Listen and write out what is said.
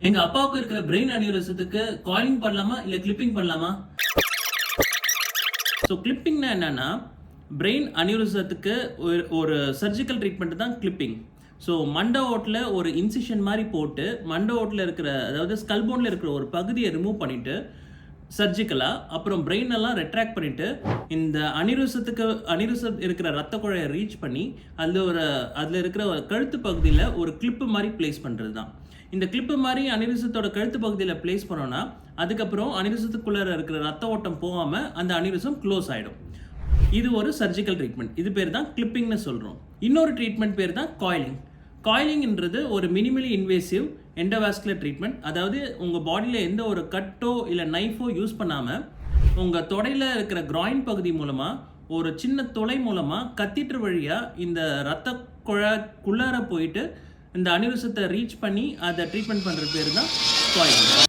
எங்க அப்பாவுக்கு இருக்கிற பிரெயின் அனியூரிசத்துக்கு காயிலிங் பண்ணலாமா இல்ல கிளிப்பிங் பண்ணலாமா? ஸோ கிளிப்பிங்னா என்னன்னா, பிரெயின் அனியூரிசத்துக்கு ஒரு சர்ஜிக்கல் ட்ரீட்மெண்ட் தான் கிளிப்பிங். ஸோ மண்டை ஓட்டில் ஒரு இன்சிஷன் மாதிரி போட்டு மண்டை ஓட்டில் இருக்கிற, அதாவது ஸ்கல் போனில் இருக்கிற ஒரு பகுதியை ரிமூவ் பண்ணிட்டு சர்ஜிக்கலாக, அப்புறம் பிரெயின் எல்லாம் ரெட்ராக்ட் பண்ணிட்டு இந்த அனியூரிசம் இருக்கிற ரத்த குழையை ரீச் பண்ணி அதில் இருக்கிற ஒரு கழுத்து பகுதியில் ஒரு கிளிப்பு மாதிரி பிளேஸ் பண்ணுறது தான். இந்த கிளிப்பு மாதிரி அனியூரிசத்தோட கழுத்து பகுதியில் பிளேஸ் பண்ணோன்னா அதுக்கப்புறம் அனியூரிசத்துக்குள்ளே இருக்கிற ரத்த ஓட்டம் போகாமல் அந்த அனியூரிசம் க்ளோஸ் ஆகிடும். இது ஒரு சர்ஜிக்கல் ட்ரீட்மெண்ட். இது பேர் தான் கிளிப்பிங்னு சொல்கிறோம். இன்னொரு ட்ரீட்மெண்ட் பேர் தான் காயிலிங். காயிலிங்ன்றது ஒரு மினிமலி இன்வேசிவ் எண்டோவாஸ்குலர் ட்ரீட்மெண்ட். அதாவது உங்கள் பாடியில் எந்த ஒரு கட்டோ இல்லை நைஃபோ யூஸ் பண்ணாமல் உங்கள் தொடையில் இருக்கிற கிராயின் பகுதி மூலமாக ஒரு சின்ன துளை மூலமாக கத்தீட்டர் வழியாக இந்த ரத்த குழாய்க்குள்ளார போயிட்டு இந்த அனியூரிசத்தை ரீச் பண்ணி அதை ட்ரீட்மெண்ட் பண்ணுற பேர் தான் காயிலிங்.